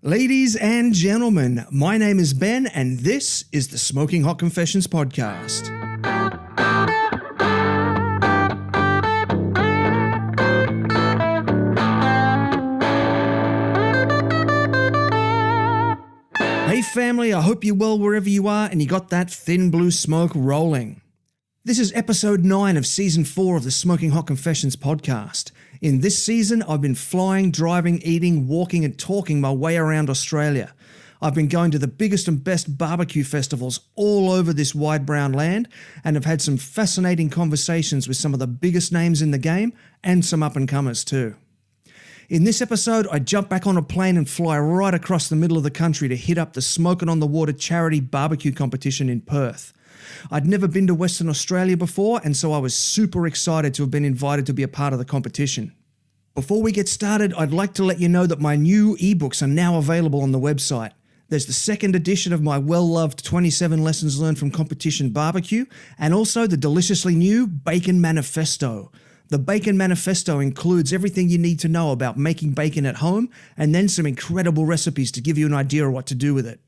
Ladies and gentlemen, my name is Ben and this is the Smoking Hot Confessions podcast. Hey family, I hope you're well wherever you are and you got that thin blue smoke rolling. This is episode 9 of season 4 of the Smoking Hot Confessions podcast. In this season, I've been flying, driving, eating, walking and talking my way around Australia. I've been going to the biggest and best barbecue festivals all over this wide brown land and have had some fascinating conversations with some of the biggest names in the game and some up-and-comers too. In this episode, I jump back on a plane and fly right across the middle of the country to hit up the Smokin on the Water Charity BBQ Competition in Perth. I'd never been to Western Australia before, and so I was super excited to have been invited to be a part of the competition. Before we get started, I'd like to let you know that my new ebooks are now available on the website. There's the second edition of my well-loved 27 Lessons Learned from Competition Barbecue, and also the deliciously new Bacon Manifesto. The Bacon Manifesto includes everything you need to know about making bacon at home, and then some incredible recipes to give you an idea of what to do with it.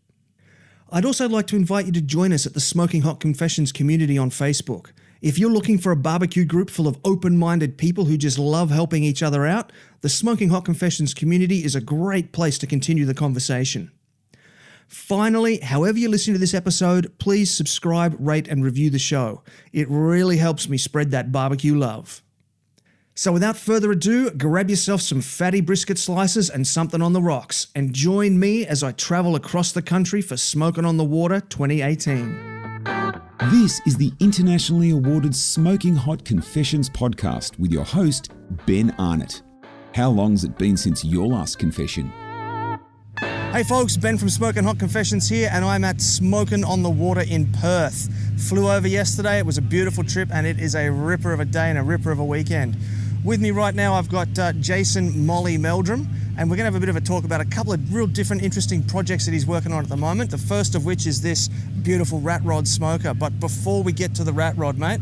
I'd also like to invite you to join us at the Smoking Hot Confessions community on Facebook. If you're looking for a barbecue group full of open-minded people who just love helping each other out, the Smoking Hot Confessions community is a great place to continue the conversation. Finally, however you listen to this episode, please subscribe, rate and review the show. It really helps me spread that barbecue love. So without further ado, grab yourself some fatty brisket slices and something on the rocks, and join me as I travel across the country for Smokin on the Water 2018. This is the internationally awarded Smoking Hot Confessions podcast with your host, Ben Arnott. How long's it been since your last confession? Hey folks, Ben from Smokin Hot Confessions here, and I'm at Smokin on the Water in Perth. Flew over yesterday, it was a beautiful trip, and it is a ripper of a day and a ripper of a weekend. With me right now, I've got Jason Molly Meldrum, and we're going to have a bit of a talk about a couple of real different, interesting projects that he's working on at the moment. The first of which is this beautiful rat rod smoker. But before we get to the rat rod, mate,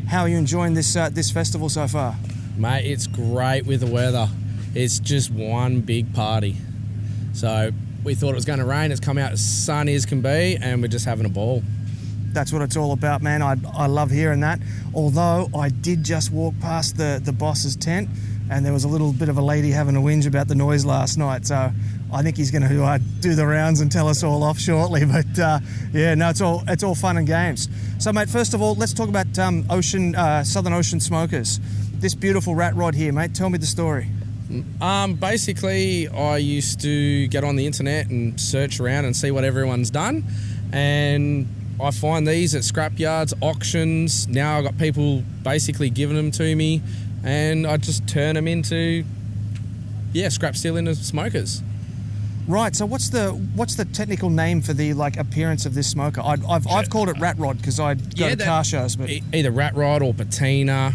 how are you enjoying this festival so far? Mate, it's great with the weather. It's just one big party. So we thought it was going to rain. It's come out as sunny as can be, and we're just having a ball. That's what it's all about, man. I love hearing that. Although I did just walk past the boss's tent and there was a little bit of a lady having a whinge about the noise last night. So I think he's going to do the rounds and tell us all off shortly. But yeah, no, it's all fun and games. So, mate, first of all, let's talk about Southern Ocean Smokers. This beautiful rat rod here, mate. Tell me the story. Basically, I used to get on the internet and search around and see what everyone's done. And I find these at scrapyards, auctions. Now I've got people basically giving them to me, and I just turn them into, scrap steel into smokers. Right. So what's the technical name for the appearance of this smoker? I've called it rat rod because I go to car shows, but either rat rod or patina,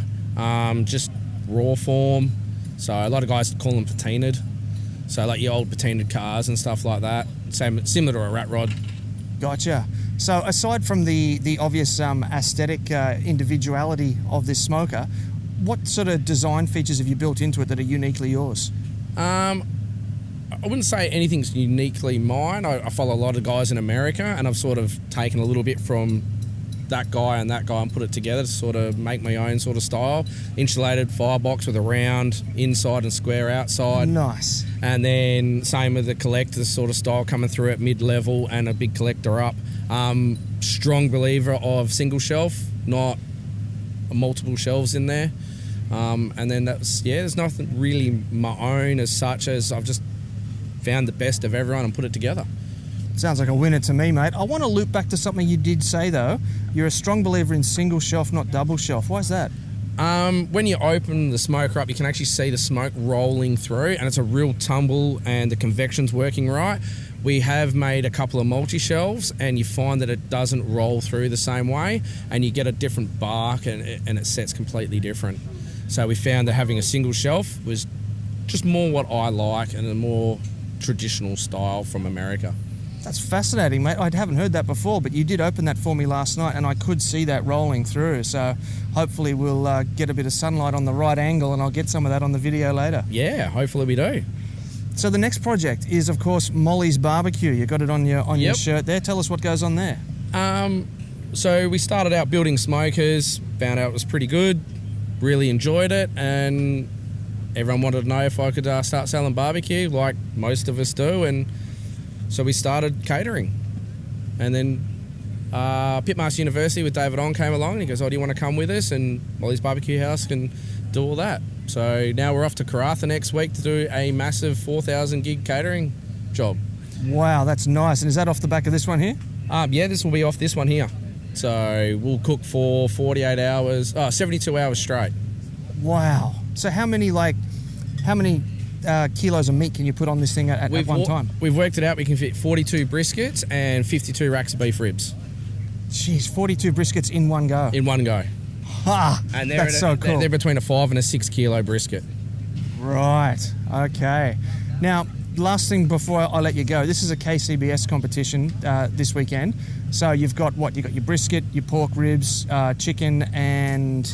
just raw form. So a lot of guys call them patinaed. So like your old patinaed cars and stuff like that. Similar to a rat rod. Gotcha. So aside from the obvious aesthetic individuality of this smoker, what sort of design features have you built into it that are uniquely yours? I wouldn't say anything's uniquely mine. I follow a lot of guys in America, and I've sort of taken a little bit from that guy and put it together to sort of make my own sort of style. Insulated firebox with a round inside and square outside. Nice. And then same with the collector sort of style coming through at mid-level and a big collector up. Strong believer of single shelf, not multiple shelves in there. And then there's nothing really my own as such, as I've just found the best of everyone and put it together. Sounds like a winner to me, mate. I want to loop back to something you did say, though. You're a strong believer in single shelf, not double shelf. Why is that? When you open the smoker up, you can actually see the smoke rolling through, and it's a real tumble, and the convection's working right. We have made a couple of multi-shelves, and you find that it doesn't roll through the same way, and you get a different bark, and it sets completely different. So we found that having a single shelf was just more what I like, and a more traditional style from America. That's fascinating, mate. I haven't heard that before, but you did open that for me last night, and I could see that rolling through. So hopefully we'll get a bit of sunlight on the right angle, and I'll get some of that on the video later. Yeah, hopefully we do. So the next project is, of course, Molly's Barbecue. You got it on your shirt there. Tell us what goes on there. So we started out building smokers, found out it was pretty good, really enjoyed it, and everyone wanted to know if I could start selling barbecue like most of us do, and so we started catering. And then Pitmaster University with David On came along and he goes, oh, do you want to come with us? And Molly's Barbecue House can do all that. So now we're off to Karratha next week to do a massive 4,000 gig catering job. Wow, that's nice. And is that off the back of this one here? Yeah, this will be off this one here. So we'll cook for 48 hours, 72 hours straight. Wow. So how many kilos of meat can you put on this thing at one time? We've worked it out. We can fit 42 briskets and 52 racks of beef ribs. Jeez, 42 briskets in one go. In one go. Ha! And that's so cool. They're between a 5 and a 6 kilo brisket. Right. Okay. Now, last thing before I let you go, this is a KCBS competition this weekend. So you've got what? You've got your brisket, your pork ribs, chicken, and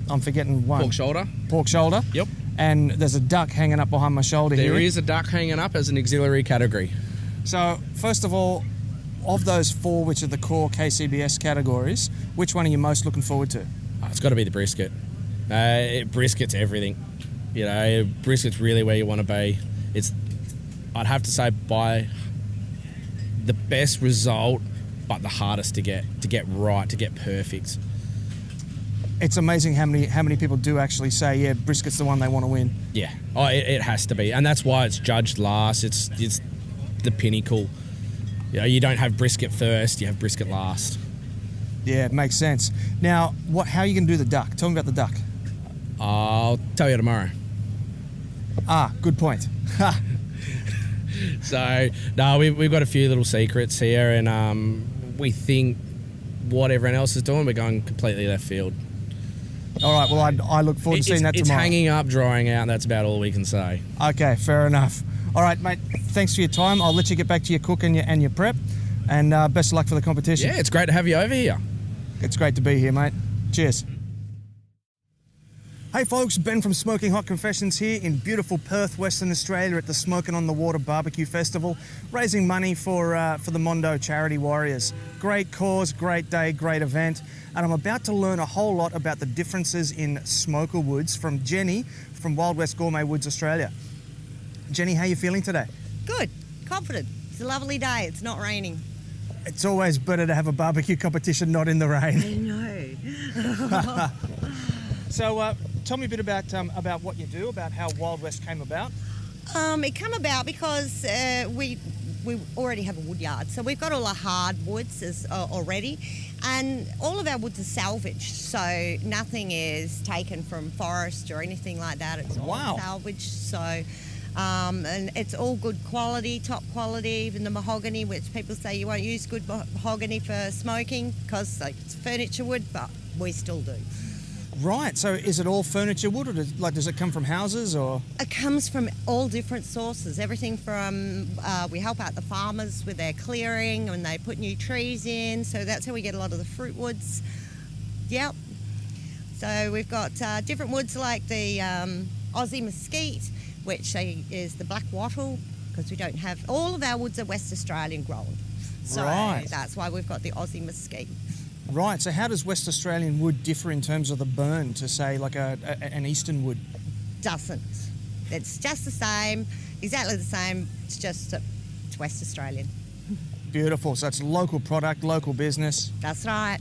I'm forgetting one. Pork shoulder. Pork shoulder. Yep. And there's a duck hanging up behind my shoulder here. There is a duck hanging up as an auxiliary category. So, first of all, of those 4, which are the core KCBS categories, which one are you most looking forward to? It's got to be the brisket. Brisket's everything. You know, brisket's really where you want to be. I'd have to say, by the best result, but the hardest to get right, to get perfect. It's amazing how many people do actually say, yeah, brisket's the one they want to win. Yeah, it has to be, and that's why it's judged last. It's the pinnacle. You know, you don't have brisket first; you have brisket last. Yeah, it makes sense. Now, how are you going to do the duck? Tell me about the duck. I'll tell you tomorrow. Good point. So, no, we've got a few little secrets here, and we think what everyone else is doing, we're going completely left field. All right, well, I look forward to seeing that tomorrow. It's hanging up, drying out, and that's about all we can say. Okay, fair enough. All right, mate, thanks for your time. I'll let you get back to your cooking and your prep, and best of luck for the competition. Yeah, it's great to have you over here. It's great to be here, mate. Cheers. Hey folks, Ben from Smoking Hot Confessions here in beautiful Perth, Western Australia at the Smokin on the Water BBQ Festival, raising money for the Water Charity Warriors. Great cause, great day, great event, and I'm about to learn a whole lot about the differences in smoker woods from Jenny from Wild West Gourmet Woods, Australia. Jenny, how are you feeling today? Good, confident. It's a lovely day, it's not raining. It's always better to have a barbecue competition not in the rain. I know. So, tell me a bit about what you do, about how Wild West came about. It came about because we already have a wood yard, so we've got all our hard woods already, and all of our woods are salvaged, so nothing is taken from forest or anything like that. It's all salvaged, so and it's all good quality, top quality. Even the mahogany, which people say you won't use good mahogany for smoking because it's furniture wood, but we still do. Right, so is it all furniture wood, or does it come from houses, or? It comes from all different sources. Everything from, we help out the farmers with their clearing when they put new trees in, so that's how we get a lot of the fruit woods. Yep. So we've got different woods like the Aussie mesquite, which is the black wattle, because we don't have, all of our woods are West Australian grown. So that's why we've got the Aussie mesquite. Right, so how does West Australian wood differ in terms of the burn to, say, like an eastern wood? Doesn't. It's just the same, exactly the same, it's just it's West Australian. Beautiful, so it's local product, local business. That's right.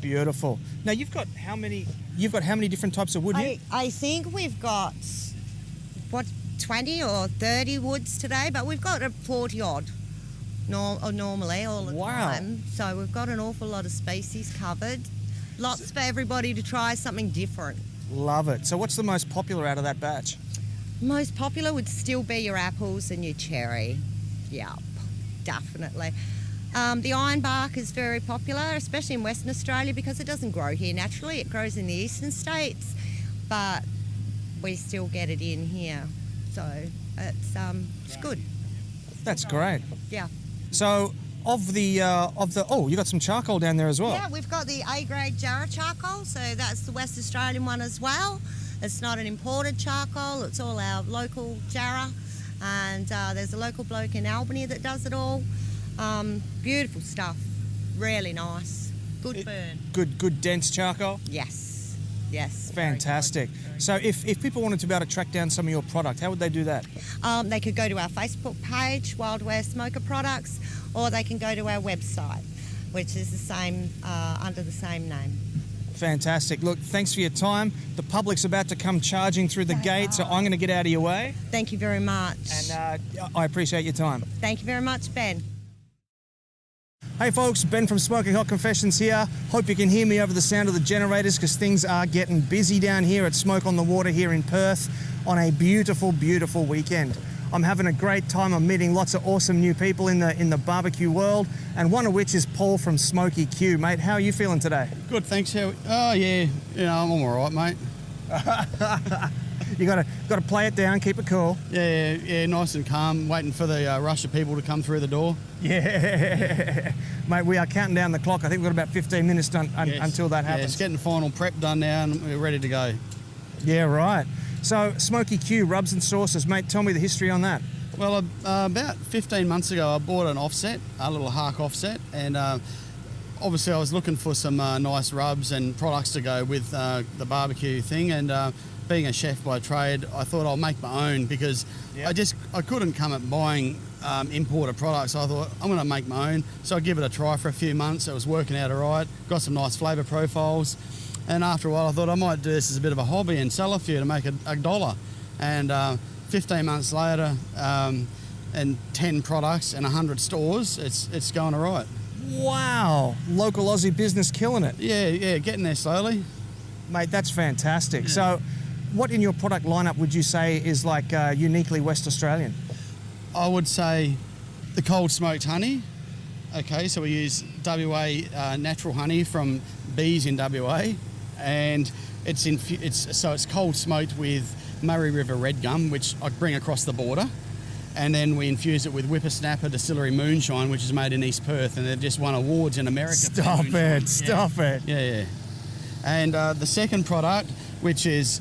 Beautiful. Now, you've got how many different types of wood here? I think we've got, 20 or 30 woods today, but we've got a 40 odd. Normally all the time. So we've got an awful lot of species covered. Lots for everybody to try something different. Love it. So what's the most popular out of that batch? Most popular would still be your apples and your cherry. Yep, definitely. The ironbark is very popular, especially in Western Australia, because it doesn't grow here naturally. It grows in the eastern states, but we still get it in here. So it's good. That's great. Yeah. So, you got some charcoal down there as well. Yeah, we've got the A-grade Jarrah charcoal, so that's the West Australian one as well. It's not an imported charcoal, it's all our local Jarrah. And there's a local bloke in Albany that does it all. Beautiful stuff, really nice, good burn. Good dense charcoal? Yes. Fantastic. So if people wanted to be able to track down some of your product, how would they do that? They could go to our Facebook page, Wildware Smoker Products, or they can go to our website, which is the same, under the same name. Fantastic. Look, thanks for your time. The public's about to come charging through the gate, so I'm going to get out of your way. Thank you very much. And I appreciate your time. Thank you very much, Ben. Hey folks, Ben from Smoking Hot Confessions here. Hope you can hear me over the sound of the generators because things are getting busy down here at Smoke on the Water here in Perth on a beautiful, beautiful weekend. I'm having a great time. I'm meeting lots of awesome new people in the barbecue world, and one of which is Paul from Smoky Q. Mate, how are you feeling today? Good, thanks. Oh yeah, I'm all right, mate. You got to play it down, keep it cool. Yeah, nice and calm, waiting for the rush of people to come through the door. Yeah, mate, we are counting down the clock. I think we've got about 15 minutes until that happens. Yeah, it's getting the final prep done now, and we're ready to go. Yeah, right. So, Smoky Q, rubs and sauces, mate, tell me the history on that. Well, about 15 months ago, I bought an offset, a little Hark offset, and obviously I was looking for some nice rubs and products to go with the barbecue thing, and being a chef by trade, I thought I'll make my own because I couldn't come at buying imported products. So I thought I'm going to make my own. So I give it a try for a few months. It was working out all right. Got some nice flavour profiles. And after a while, I thought I might do this as a bit of a hobby and sell a few to make $1. And 15 months later, and 10 products and 100 stores, it's going all right. Wow. Local Aussie business killing it. Yeah, getting there slowly. Mate, that's fantastic. Yeah. So what in your product lineup would you say is like uniquely West Australian? I would say the cold smoked honey. Okay, so we use WA natural honey from bees in WA, and it's cold smoked with Murray River red gum, which I bring across the border, and then we infuse it with Whippersnapper Distillery Moonshine, which is made in East Perth, and they've just won awards in America. Stop it. Yeah. And the second product, which is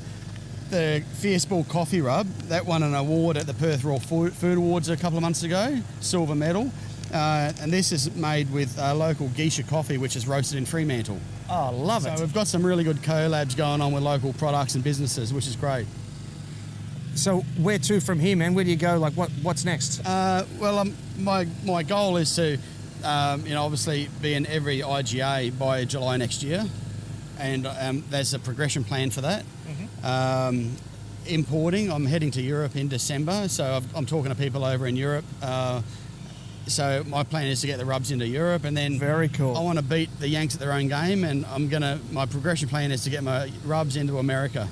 the Fierce Bull Coffee Rub, that won an award at the Perth Raw Food Awards a couple of months ago, silver medal. And this is made with local Geisha coffee, which is roasted in Fremantle. Oh, love it. So we've got some really good collabs going on with local products and businesses, which is great. So where to from here, man? Where do you go? Like, what's next? My goal is to, obviously be in every IGA by July next year, and there's a progression plan for that. Mm-hmm. Importing, I'm heading to Europe in December, so I'm talking to people over in Europe. So my plan is to get the rubs into Europe, and then very cool. I want to beat the Yanks at their own game, and my progression plan is to get my rubs into America.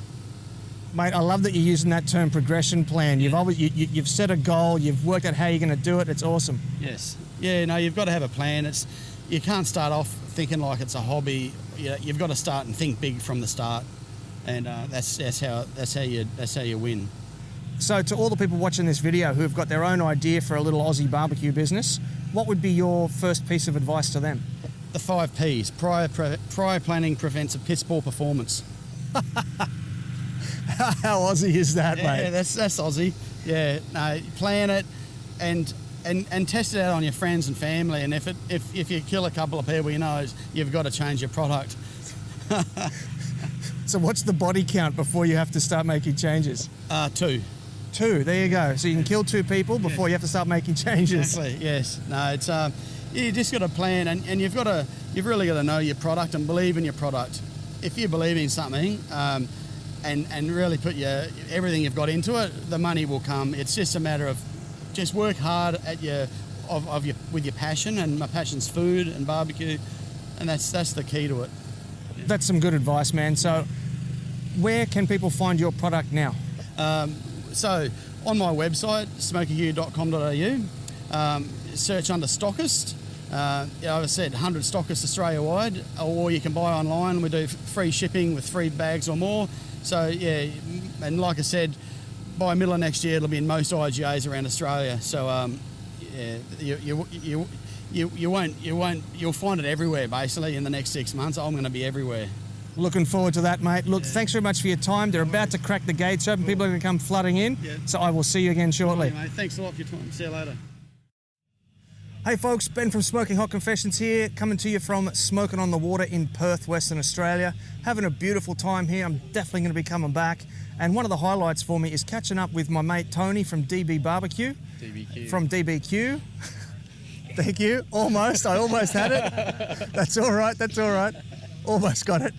Mate, I love that you're using that term progression plan. You've set a goal, you've worked out how you're going to do it. It's awesome. Yes. Yeah, no, you've got to have a plan. You can't start off thinking like it's a hobby. You've got to start and think big from the start, and that's how you win. So to all the people watching this video who have got their own idea for a little Aussie barbecue business, what would be your first piece of advice to them? The 5 Ps. Prior planning prevents a piss poor performance. How Aussie is that, mate? Yeah, that's Aussie. Yeah, no, plan it and test it out on your friends and family. And if you kill a couple of people, you've got to change your product. So what's the body count before you have to start making changes? 2. 2, there you go. So you can kill 2 people before you have to start making changes. Exactly, yes. No, it's you just got to plan, and you've really got to know your product and believe in your product. If you believe in something, and really put everything you've got into it, the money will come. It's just a matter of just work hard at with your passion, and my passion's food and barbecue, and that's the key to it. That's some good advice, man. So where can people find your product now? So on my website, smokyq.com.au, search under stockist. I've said 100 stockists Australia-wide, or you can buy online. We do free shipping with 3 bags or more. So yeah, and like I said, by middle of next year, it'll be in most IGAs around Australia. So you'll find it everywhere basically in the next 6 months. I'm going to be everywhere. Looking forward to that, mate. Look, thanks very much for your time. They're about to crack the gates open. People are going to come flooding in. Yeah. So I will see you again shortly. Mate, thanks a lot for your time. See you later. Hey folks, Ben from Smoking Hot Confessions here, coming to you from Smokin on the Water in Perth, Western Australia. Having a beautiful time here. I'm definitely going to be coming back. And one of the highlights for me is catching up with my mate Tony from DB Barbecue. BBQ. From DBQ. Thank you. Almost. I almost had it. That's all right. Almost got it.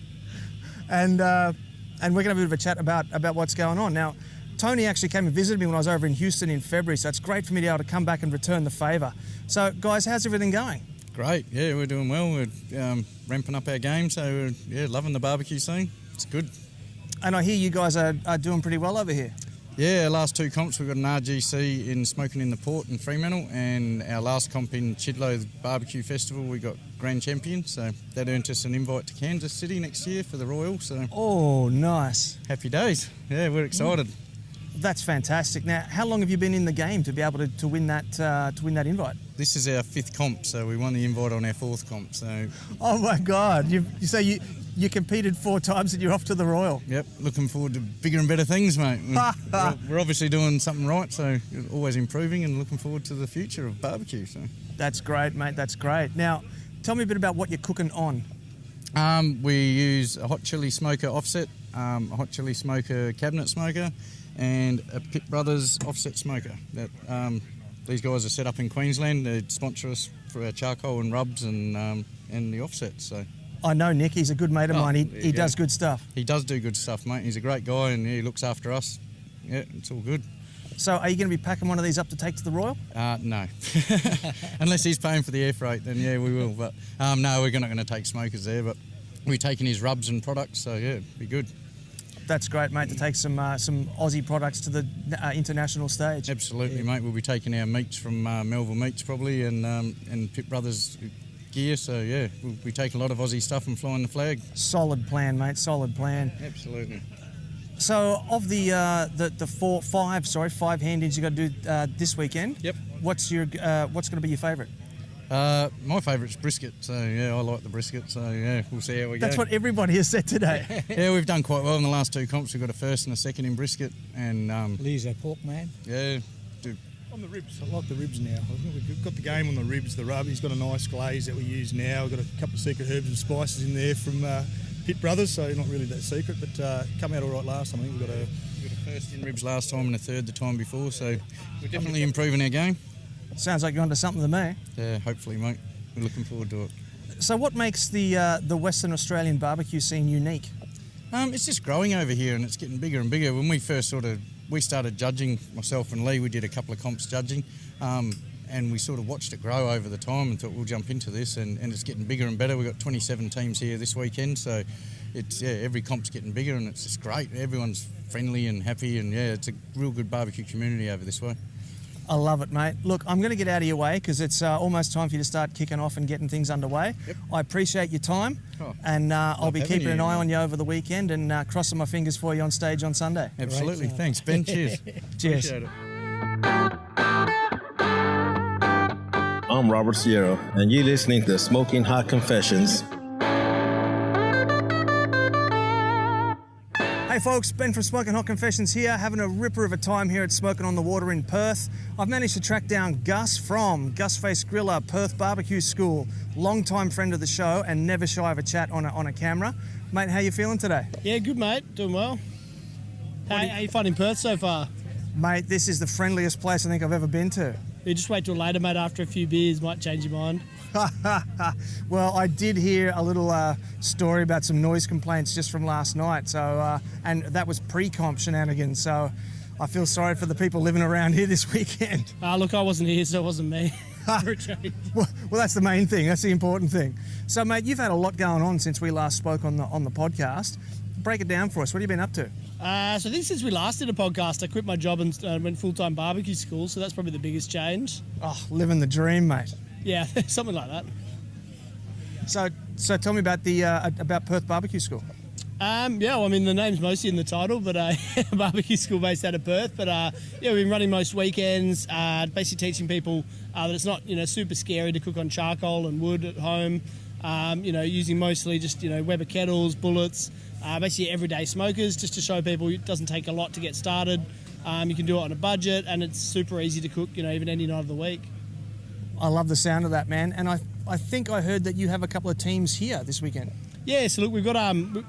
And we're going to have a bit of a chat about what's going on. Now, Tony actually came and visited me when I was over in Houston in February, so it's great for me to be able to come back and return the favour. So, guys, how's everything going? Great, yeah, we're doing well. We're ramping up our game, so we're loving the barbecue scene. It's good. And I hear you guys are doing pretty well over here. Yeah, our last two comps, we've got an RGC in Smokin in the Port in Fremantle, and our last comp in Chidlow Barbecue Festival, we got Grand Champion, so that earned us an invite to Kansas City next year for the Royal, so... Oh, nice. Happy days. Yeah, we're excited. That's fantastic. Now, how long have you been in the game to be able to win that invite? This is our fifth comp, so we won the invite on our fourth comp, so... Oh, my God. You competed 4 times and you're off to the Royal. Yep, looking forward to bigger and better things, mate. We're obviously doing something right, so always improving and looking forward to the future of barbecue. So that's great, mate. That's great. Now, tell me a bit about what you're cooking on. We use a hot chili smoker offset, a hot chili smoker cabinet smoker, and a Pitt Brothers offset smoker. That these guys are set up in Queensland. They sponsor us for our charcoal and rubs and the offsets. So. I know Nick, he's a good mate of mine. He does good stuff. He does do good stuff, mate. He's a great guy and he looks after us. Yeah, it's all good. So are you going to be packing one of these up to take to the Royal? No. Unless he's paying for the air freight, then yeah, we will. But no, we're not going to take smokers there, but we're taking his rubs and products, so yeah, it'd be good. That's great, mate, to take some Aussie products to the international stage. Absolutely, mate. We'll be taking our meats from Melville Meats probably and Pitt Brothers gear, so yeah, we'll be taking a lot of Aussie stuff and flying the flag. Solid plan, mate, solid plan. Absolutely. So of the 5 hand-ins you got to do this weekend, yep. What's going to be your favourite? My favourite's brisket, so yeah, I like the brisket, so yeah, we'll see how we go. That's what everybody has said today. Yeah, we've done quite well in the last 2 comps. We've got a first and a second in brisket, and Lee's our pork man. Yeah. On the ribs, I like the ribs now. I think we've got the game on the ribs, the rub. He's got a nice glaze that we use now. We've got a couple of secret herbs and spices in there from Pitt Brothers, so not really that secret, but come out all right last time. I think we got a first in ribs last time and a third the time before, so we're definitely improving our game. Sounds like you're onto something to me. Yeah, hopefully, mate. We're looking forward to it. So what makes the Western Australian barbecue scene unique? It's just growing over here and it's getting bigger and bigger. When we first we started judging, myself and Lee, we did a couple of comps judging, and we sort of watched it grow over the time and thought we'll jump into this, and it's getting bigger and better. We've got 27 teams here this weekend, so it's every comp's getting bigger and it's just great. Everyone's friendly and happy, and yeah, it's a real good barbecue community over this way. I love it, mate. Look, I'm going to get out of your way because it's almost time for you to start kicking off and getting things underway. Yep. I appreciate your time, and I'll be keeping an eye on you over the weekend and crossing my fingers for you on stage on Sunday. Absolutely. Thanks, Ben. Cheers. Cheers. Appreciate it. I'm Robert Sierra, and you're listening to Smoking Hot Confessions. Hey folks, Ben from Smokin Hot Confessions here, having a ripper of a time here at Smokin on the Water in Perth. I've managed to track down Gus from Gus Face Griller, Perth Barbecue School, long-time friend of the show and never shy of a chat on a camera. Mate, how you feeling today? Yeah, good mate, doing well. How you finding Perth so far? Mate, this is the friendliest place I think I've ever been to. You just wait till later, mate, after a few beers, might change your mind. Well, I did hear a little story about some noise complaints just from last night, so and that was pre-comp shenanigans, so I feel sorry for the people living around here this weekend. Look, I wasn't here, so it wasn't me. Well, that's the main thing. That's the important thing. So, mate, you've had a lot going on since we last spoke on the podcast. Break it down for us. What have you been up to? So I think since we last did a podcast, I quit my job and went full-time barbecue school, so that's probably the biggest change. Oh, living the dream, mate. Yeah, something like that. So tell me about about Perth Barbecue School. Yeah, well, I mean, the name's mostly in the title, but barbecue school based out of Perth. But yeah, we've been running most weekends, basically teaching people that it's not super scary to cook on charcoal and wood at home. using mostly just, Weber kettles, bullets, basically everyday smokers, just to show people it doesn't take a lot to get started. You can do it on a budget, and it's super easy to cook, even any night of the week. I love the sound of that, man. And I think I heard that you have a couple of teams here this weekend. Yeah, so look, we've got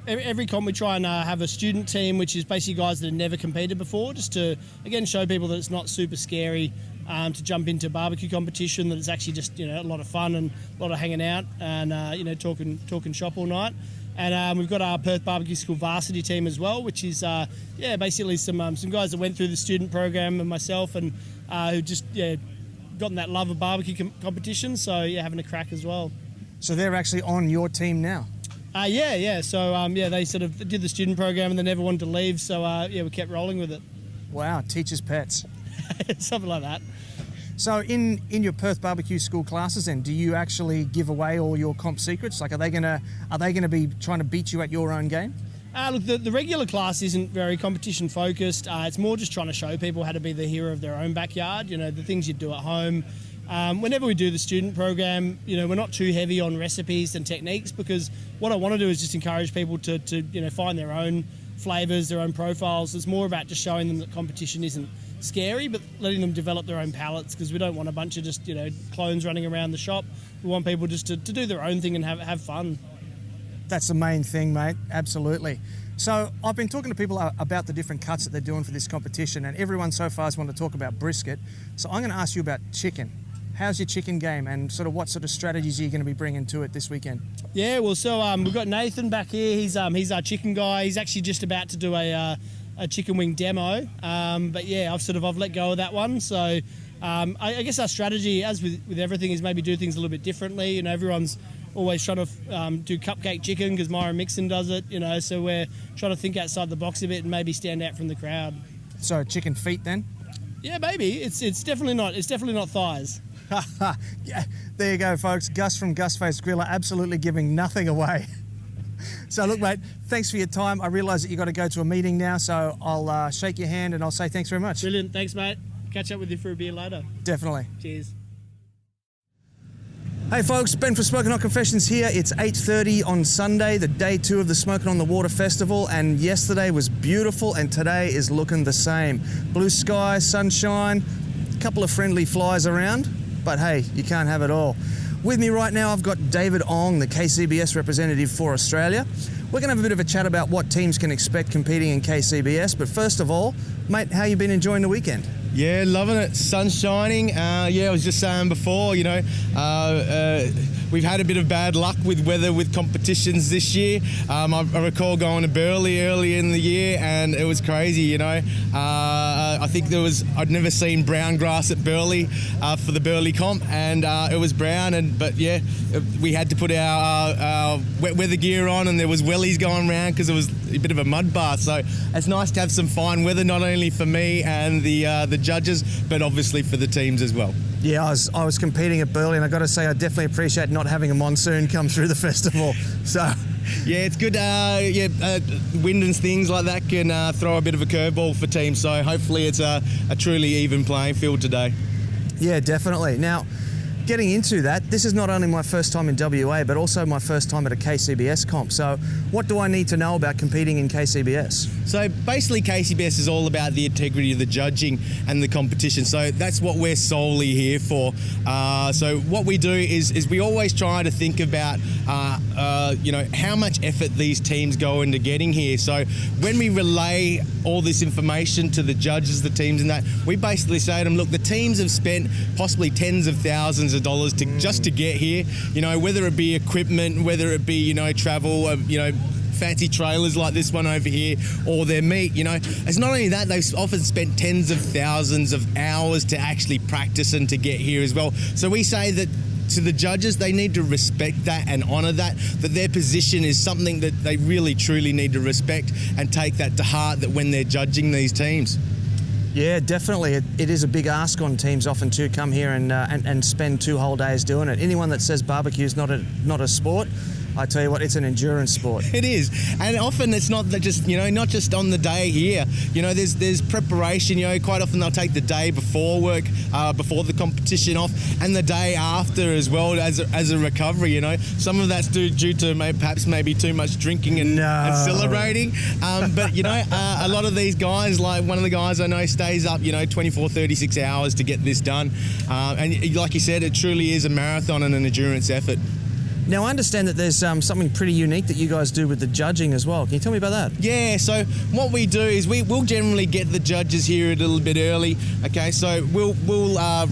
every comp we try and have a student team, which is basically guys that have never competed before, just to, again, show people that it's not super scary to jump into barbecue competition, that it's actually just, a lot of fun and a lot of hanging out and, talking shop all night. And we've got our Perth Barbecue School varsity team as well, which is, basically some guys that went through the student program and myself and who just, gotten that love of barbecue competition. So, having a crack as well. So they're actually on your team now? Yeah. So, they sort of did the student program and they never wanted to leave. So, we kept rolling with it. Wow, teachers' pets. Something like that. So in your Perth Barbecue School classes then, do you actually give away all your comp secrets? Like, are they gonna be trying to beat you at your own game? Look, the regular class isn't very competition focused. It's more just trying to show people how to be the hero of their own backyard, the things you do at home. Whenever we do the student program, we're not too heavy on recipes and techniques, because what I want to do is just encourage people to find their own flavours, their own profiles. It's more about just showing them that competition isn't scary, but letting them develop their own palates, because we don't want a bunch of just, clones running around the shop. We want people just to do their own thing and have fun. That's the main thing, mate. Absolutely. So I've been talking to people about the different cuts that they're doing for this competition, and everyone so far has wanted to talk about brisket. So I'm going to ask you about chicken. How's your chicken game, and what sort of strategies are you going to be bringing to it this weekend? Yeah, well, so we've got Nathan back here. He's our chicken guy. He's actually just about to do a chicken wing demo. But yeah, I've let go of that one. So I guess our strategy, as with everything, is maybe do things a little bit differently. Everyone's always trying to do cupcake chicken because Myron Mixon does it. So we're trying to think outside the box a bit and maybe stand out from the crowd. So chicken feet then? Yeah, maybe. It's definitely not. It's definitely not thighs. Yeah, there you go, folks. Gus from Gus Face Griller, absolutely giving nothing away. So look, mate, thanks for your time. I realise that you got to go to a meeting now, so I'll shake your hand and I'll say thanks very much. Brilliant. Thanks, mate. Catch up with you for a beer later. Definitely. Cheers. Hey folks, Ben for Smokin' Hot Confessions here. It's 8:30 on Sunday, the day 2 of the Smokin' on the Water Festival, and yesterday was beautiful and today is looking the same. Blue sky, sunshine, a couple of friendly flies around, but hey, you can't have it all. With me right now, I've got David Ong, the KCBS representative for Australia. We're going to have a bit of a chat about what teams can expect competing in KCBS, but first of all, mate, how you been enjoying the weekend? Yeah, loving it. Sun's shining. I was just saying before, we've had a bit of bad luck with weather with competitions this year. I recall going to Burleigh early in the year and it was crazy, I think I'd never seen brown grass at Burleigh for the Burleigh comp, and it was brown, but we had to put our wet weather gear on, and there was wellies going around because it was a bit of a mud bath. So it's nice to have some fine weather, not only for me and the judges, but obviously for the teams as well. Yeah, I was competing at Burleigh, and I got to say I definitely appreciate not having a monsoon come through the festival. So yeah, it's good. Wind and things like that can throw a bit of a curveball for teams. So hopefully it's a truly even playing field today. Yeah, definitely. Now, getting into that, this is not only my first time in WA, but also my first time at a KCBS comp. So what do I need to know about competing in KCBS? So basically KCBS is all about the integrity of the judging and the competition. So that's what we're solely here for. So what we do is we always try to think about, how much effort these teams go into getting here. So when we relay all this information to the judges, the teams and that, we basically say to them, look, the teams have spent possibly tens of thousands of dollars just to get here, whether it be equipment, whether it be, travel, fancy trailers like this one over here, or their meat, It's not only that, they've often spent tens of thousands of hours to actually practice and to get here as well. So we say that to the judges, they need to respect that and honour that their position is something that they really truly need to respect and take that to heart, that when they're judging these teams. Yeah, definitely. It is a big ask on teams often to come here and spend 2 whole days doing it. Anyone that says barbecue is not a sport, I tell you what, it's an endurance sport. It is, and often it's not that just not just on the day here. There's preparation. Quite often they'll take the day before work, before the competition off, and the day after as well as a recovery. Some of that's due to perhaps maybe too much drinking and celebrating. But a lot of these guys, like one of the guys I know, stays up 24, 36 hours to get this done. And like you said, it truly is a marathon and an endurance effort. Now, I understand that there's something pretty unique that you guys do with the judging as well. Can you tell me about that? Yeah, so what we do is we'll generally get the judges here a little bit early. Okay, so we'll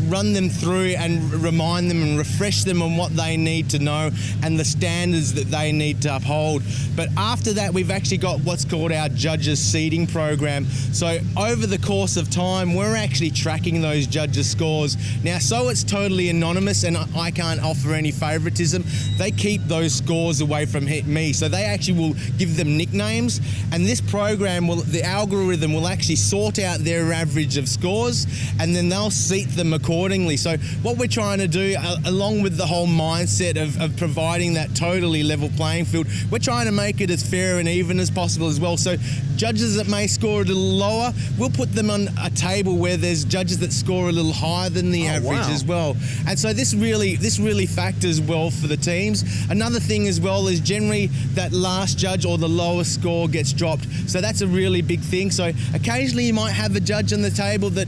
run them through and remind them and refresh them on what they need to know and the standards that they need to uphold. But after that, we've actually got what's called our judges seating program. So over the course of time, we're actually tracking those judges' scores. Now, so it's totally anonymous and I can't offer any favoritism. They keep those scores away from me, so they actually will give them nicknames, and this program the algorithm will actually sort out their average of scores, and then they'll seat them accordingly. So what we're trying to do, along with the whole mindset of providing that totally level playing field, we're trying to make it as fair and even as possible as well. So judges that may score a little lower, we'll put them on a table where there's judges that score a little higher than the average as well. And so this really factors well for the teams. Another thing as well is generally that last judge or the lowest score gets dropped. So that's a really big thing. So occasionally you might have a judge on the table that,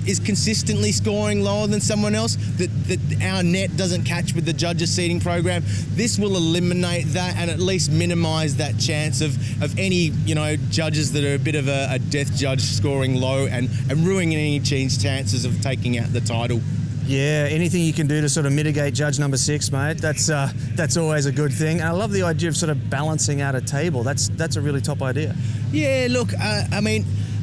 is consistently scoring lower than someone else that our net doesn't catch with the judges seating program. This will eliminate that and at least minimise that chance of any, judges that are a bit of a death judge scoring low and ruining any team's chances of taking out the title. Yeah, anything you can do to sort of mitigate judge number 6, mate, that's always a good thing. And I love the idea of sort of balancing out a table. That's a really top idea. Yeah, look,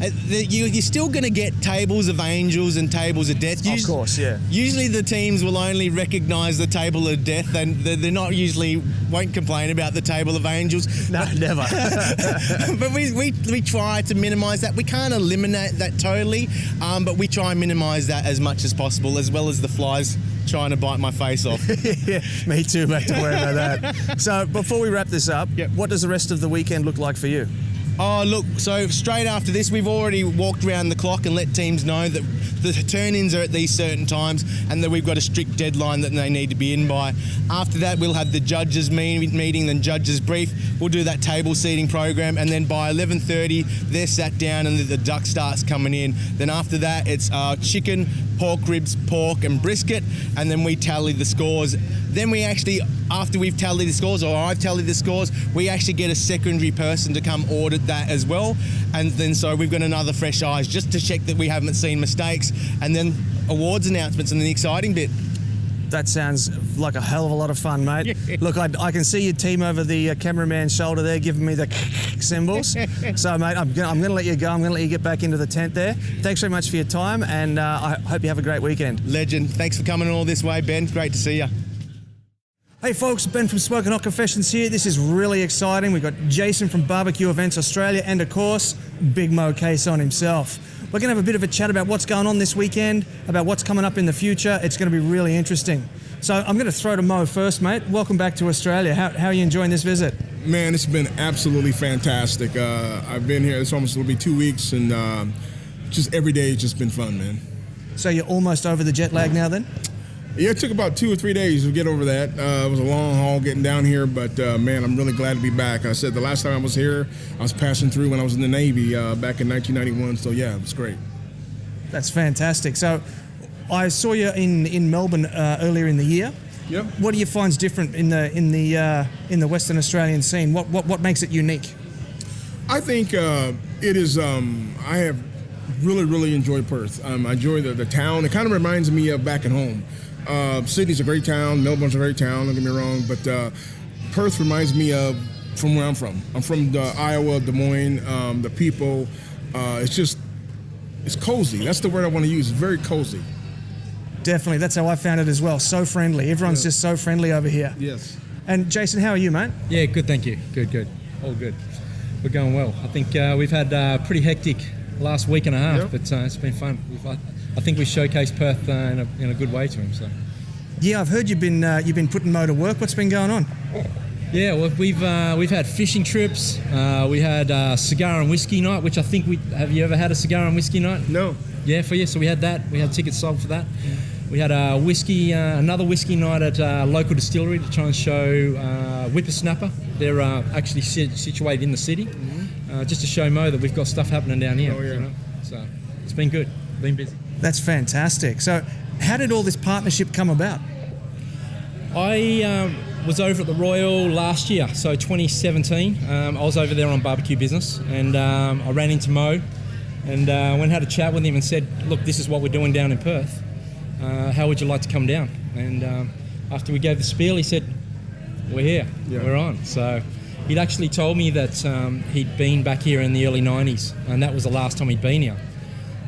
you're still going to get tables of angels and tables of death. Of course, yeah. Usually the teams will only recognise the table of death, and they're not usually won't complain about the table of angels. No, never. But we try to minimise that. We can't eliminate that totally, but we try and minimise that as much as possible, as well as the flies trying to bite my face off. Yeah, me too, mate. Don't worry about that. So before we wrap this up, What does the rest of the weekend look like for you? Oh, look, so straight after this, we've already walked around the clock and let teams know that the turn-ins are at these certain times and that we've got a strict deadline that they need to be in by. After that, we'll have the judges meeting, then judges brief. We'll do that table seating program, and then by 11:30, they're sat down and the duck starts coming in. Then after that, it's chicken, pork ribs, pork and brisket, and then we tally the scores. Then we actually, after we've tallied the scores, or I've tallied the scores, we actually get a secondary person to come audit that as well. And then so we've got another fresh eyes just to check that we haven't seen mistakes, and then awards announcements and the exciting bit. That sounds like a hell of a lot of fun, mate. Yeah. Look, I can see your team over the cameraman's shoulder there giving me the symbols. So, mate, I'm going to let you go. I'm going to let you get back into the tent there. Thanks very much for your time, and I hope you have a great weekend. Legend. Thanks for coming all this way, Ben. Great to see you. Hey folks, Ben from Smokin Hot Confessions here. This is really exciting. We've got Jason from Barbecue Events Australia and, of course, Big Mo Cason himself. We're going to have a bit of a chat about what's going on this weekend, about what's coming up in the future. It's going to be really interesting. So I'm going to throw to Mo first, mate. Welcome back to Australia. How are you enjoying this visit? Man, it's been absolutely fantastic. I've been here, it's almost, it'll be 2 weeks, and just every day it's just been fun, man. So you're almost over the jet lag now then? Yeah, it took about 2 or 3 days to get over that. It was a long haul getting down here, but man, I'm really glad to be back. I said the last time I was here, I was passing through when I was in the Navy back in 1991, so yeah, it was great. That's fantastic. So I saw you in Melbourne earlier in the year. Yep. What do you find's different in the Western Australian scene? What makes it unique? I think it is. I have really enjoyed Perth. I enjoy the town. It kind of reminds me of back at home. Sydney's a great town. Melbourne's a great town. Don't get me wrong, but Perth reminds me of from where I'm from. I'm from Iowa, Des Moines. The people, it's cozy. That's the word I want to use. It's very cozy. Definitely. That's how I found it as well. So friendly. Everyone's just so friendly over here. Yes. And Jason, how are you, mate? Yeah, good, thank you. Good. All good. We're going well. I think we've had pretty hectic last week and a half, but it's been fun. I think we showcased Perth in a good way to him. So. Yeah, I've heard you've been putting Mo to work. What's been going on? Yeah, well, we've had fishing trips. We had cigar and whiskey night, which I think have you ever had a cigar and whiskey night? No. Yeah, for you. So we had that. We had tickets sold for that. We had another whiskey night at a local distillery to try and show Whippersnapper. They're actually situated in the city, just to show Mo that we've got stuff happening down here. Oh, yeah. You know? So it's been good. Been busy. That's fantastic. So how did all this partnership come about? I was over at the Royal last year, so 2017. I was over there on barbecue business, and I ran into Mo and went and had a chat with him and said, look, this is what we're doing down in Perth. How would you like to come down? And after we gave the spiel, he said, we're here, we're on. So he'd actually told me that he'd been back here in the early 90s, and that was the last time he'd been here.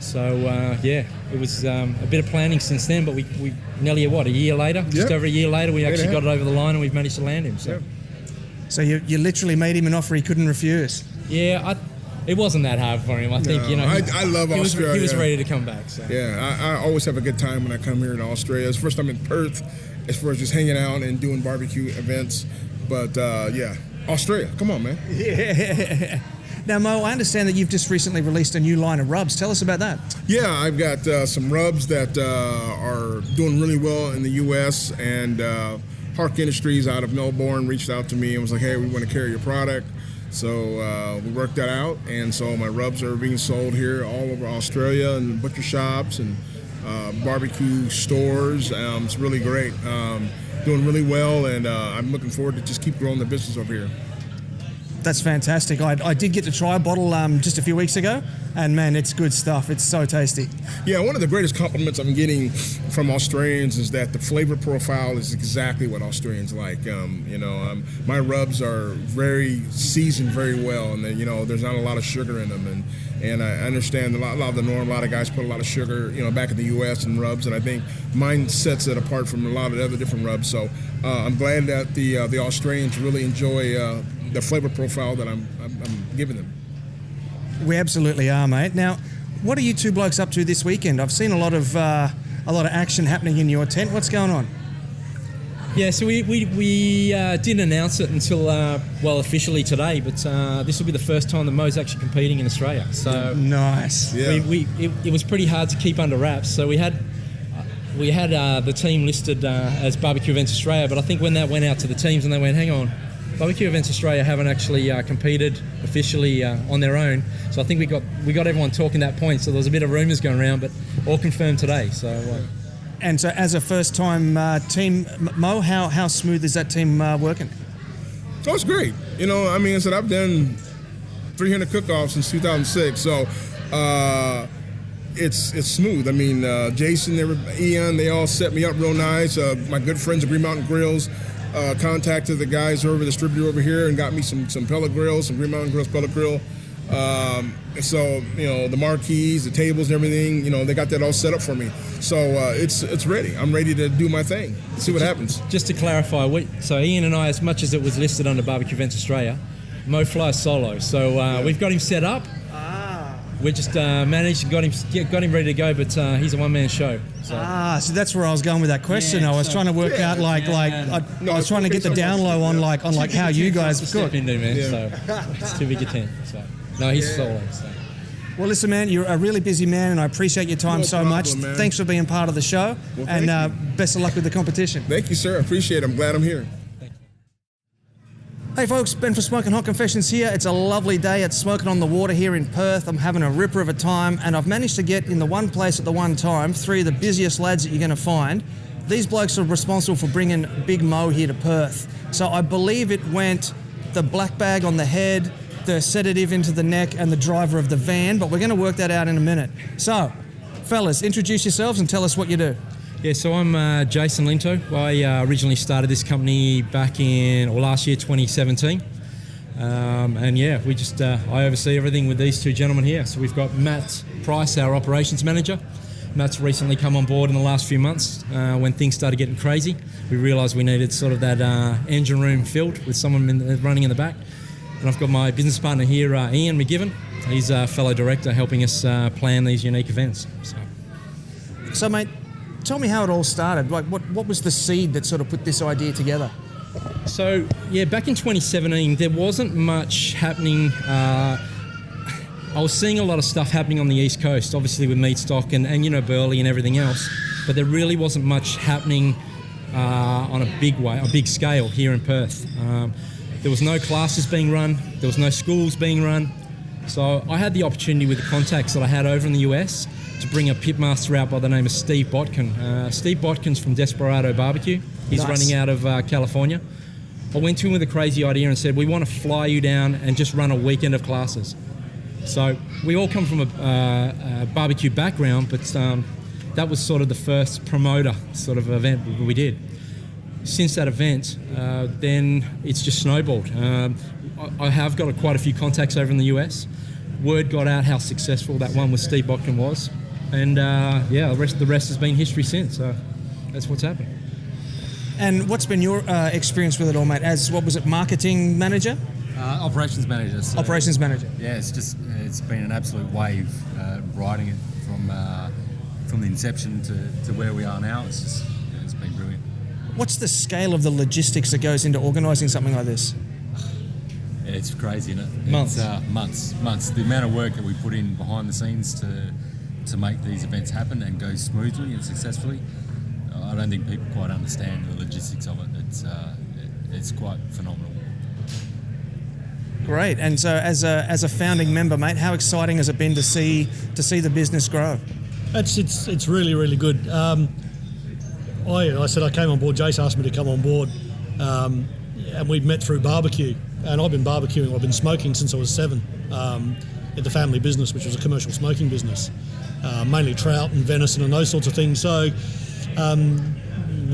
So, it was a bit of planning since then, but we nearly, a year later? Just over a year later, we actually got it over the line and we've managed to land him. So you literally made him an offer he couldn't refuse? Yeah, it wasn't that hard for him. I think, I love Australia. He was ready to come back. So. Yeah, I always have a good time when I come here to Australia. It's the first time in Perth as far as just hanging out and doing barbecue events. But, Australia, come on, man. Yeah. Now, Mo, I understand that you've just recently released a new line of rubs. Tell us about that. Yeah, I've got some rubs that are doing really well in the U.S. and Hark Industries out of Melbourne reached out to me and was like, hey, we want to carry your product. So we worked that out, and so my rubs are being sold here all over Australia and butcher shops and barbecue stores. It's really great. Doing really well, and I'm looking forward to just keep growing the business over here. That's fantastic. I did get to try a bottle just a few weeks ago, and man, it's good stuff. It's so tasty. Yeah, one of the greatest compliments I'm getting from Australians is that the flavor profile is exactly what Australians like. My rubs are very seasoned very well, and there's not a lot of sugar in them, and I understand a lot of the norm. A lot of guys put a lot of sugar, back in the U.S. in rubs, and I think mine sets it apart from a lot of the other different rubs. So I'm glad that the Australians really enjoy the flavor profile that I'm giving them. We absolutely are, mate. Now, what are you two blokes up to this weekend? I've seen a lot of action happening in your tent. What's going on? Yeah, so we didn't announce it until officially today, but this will be the first time that Mo's actually competing in Australia. So nice. Yeah. It was pretty hard to keep under wraps. So we had the team listed as Barbecue Events Australia, but I think when that went out to the teams and they went, hang on, Barbecue Events Australia haven't actually competed officially on their own, so I think we got everyone talking that point. So there was a bit of rumours going around, but all confirmed today. So, and so as a first-time team, Mo, how smooth is that team working? Oh, it's great. I said I've done 300 cook-offs since 2006, so it's smooth. Jason, Ian, they all set me up real nice. My good friends at Green Mountain Grills. Contacted the guys over the distributor over here and got me some pellet grills, some Green Mountain Grills pellet grill. So the marquees, the tables, and everything. They got that all set up for me. So it's ready. I'm ready to do my thing. See what happens. Just to clarify, so Ian and I, as much as it was listed under Barbecue Events Australia, Mo flies solo. So we've got him set up. We just managed and got him ready to go, but he's a one-man show. So. So that's where I was going with that question. I was trying to work out I was trying to get the down low on how you guys step into, man. Yeah. So it's too big a tent. So no, he's solo. So. Well, listen, man, you're a really busy man, and I appreciate your time so much. Man. Thanks for being part of the show, and best of luck with the competition. Thank you, sir. I appreciate it. I'm glad I'm here. Hey folks, Ben for Smokin' Hot Confessions here. It's a lovely day at Smokin' on the Water here in Perth. I'm having a ripper of a time, and I've managed to get in the one place at the one time three of the busiest lads that you're going to find. These blokes are responsible for bringing Big Mo here to Perth. So I believe it went the black bag on the head, the sedative into the neck, and the driver of the van, but we're going to work that out in a minute. So, fellas, introduce yourselves and tell us what you do. Yeah, so I'm Jason Linto. I originally started this company back in last year, 2017. We just I oversee everything with these two gentlemen here. So we've got Matt Price, our operations manager. Matt's recently come on board in the last few months when things started getting crazy. We realised we needed sort of that engine room filled with someone running in the back. And I've got my business partner here, Ian McGivern. He's a fellow director helping us plan these unique events. So mate, tell me how it all started. Like, what was the seed that sort of put this idea together? So, yeah, back in 2017, there wasn't much happening. I was seeing a lot of stuff happening on the East Coast, obviously with meat stock and you know, Burley and everything else, but there really wasn't much happening on a big scale here in Perth. There was no classes being run, there was no schools being run, so I had the opportunity with the contacts that I had over in the US to bring a pitmaster out by the name of Steve Botkin. Steve Botkin's from Desperado Barbecue. He's running out of California. I went to him with a crazy idea and said, we want to fly you down and just run a weekend of classes. So we all come from a barbecue background, but that was sort of the first promoter sort of event we did. Since that event, then it's just snowballed. I have got quite a few contacts over in the US. Word got out how successful that one with Steve Botkin was. And the rest has been history since. So that's what's happened. And what's been your experience with it all, mate? As, what was it, marketing manager? Operations manager. So, operations manager. Yeah, it's been an absolute wave riding it from the inception to where we are now. It's been brilliant. What's the scale of the logistics that goes into organising something like this? Yeah, it's crazy, isn't it? Months. Months. The amount of work that we put in behind the scenes to make these events happen and go smoothly and successfully, I don't think people quite understand the logistics of it. It's quite phenomenal. Great. And so as a founding member, mate, how exciting has it been to see the business grow? It's really, really good. I said I came on board, Jace asked me to come on board, and we'd met through barbecue. And I've been barbecuing, I've been smoking since I was 7 at the family business, which was a commercial smoking business, mainly trout and venison and those sorts of things. So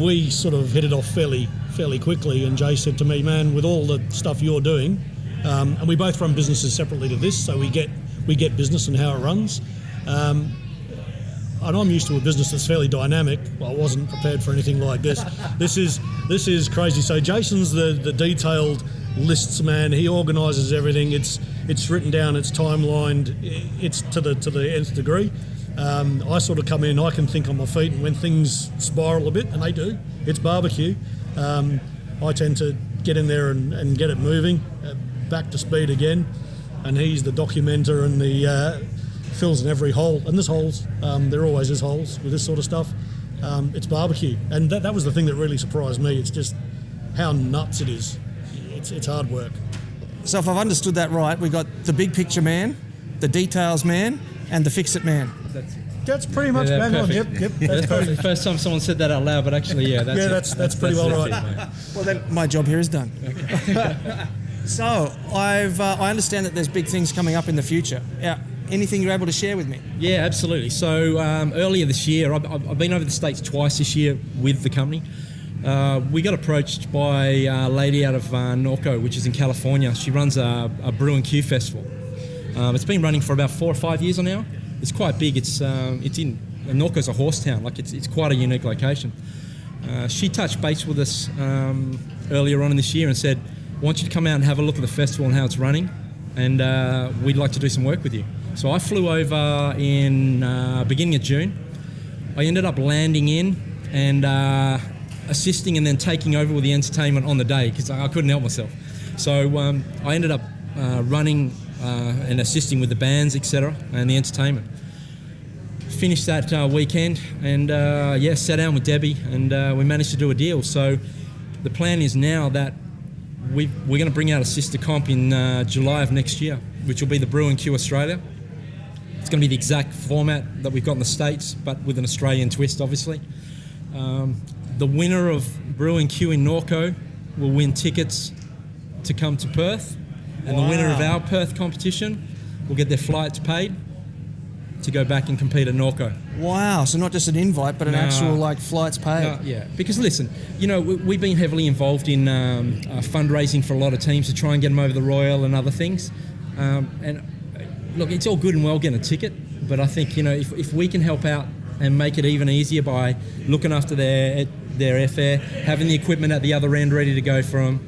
we sort of hit it off fairly quickly, and Jay said to me, man, with all the stuff you're doing, and we both run businesses separately to this, so we get business and how it runs. And I'm used to a business that's fairly dynamic. Well, I wasn't prepared for anything like this. This is crazy. So Jason's the detailed lists man. He organises everything. It's written down. It's timelined. It's to the nth degree. I sort of come in. I can think on my feet, and when things spiral a bit, and they do, it's barbecue. I tend to get in there and get it moving, back to speed again. And he's the documenter and the fills in every hole. And there's holes. There always is holes with this sort of stuff. It's barbecue, and that was the thing that really surprised me. It's just how nuts it is. It's hard work. So if I've understood that right, we got the big picture man, the details man, and the fix-it man. That's pretty much bang on. Yep. That's perfect. First time someone said that out loud, but actually, that's pretty well right. Well, then my job here is done. Okay. So I understand that there's big things coming up in the future. Yeah. Anything you're able to share with me? Yeah, absolutely. So earlier this year, I've been over the States twice this year with the company. We got approached by a lady out of Norco, which is in California. She runs a brew and Q festival. It's been running for about 4 or 5 years now. It's quite big. It's in Norco's a horse town. Like it's quite a unique location. She touched base with us earlier on in this year and said, "I want you to come out and have a look at the festival and how it's running, and we'd like to do some work with you." So I flew over in beginning of June. I ended up landing in and assisting and then taking over with the entertainment on the day because I couldn't help myself. So I ended up running and assisting with the bands, etc., and the entertainment. Finished that weekend and sat down with Debbie and we managed to do a deal. So the plan is now that we're going to bring out a sister comp in July of next year, which will be the Brew and Q Australia. It's going to be the exact format that we've got in the States, but with an Australian twist, obviously. The winner of Brew and Q in Norco will win tickets to come to Perth, and the winner of our Perth competition will get their flights paid to go back and compete at Norco. Wow, so not just an invite, but an actual flights paid. Yeah, because listen, we've been heavily involved in fundraising for a lot of teams to try and get them over the Royal and other things. And look, it's all good and well getting a ticket, but I think, if we can help out and make it even easier by looking after their airfare, having the equipment at the other end ready to go for them,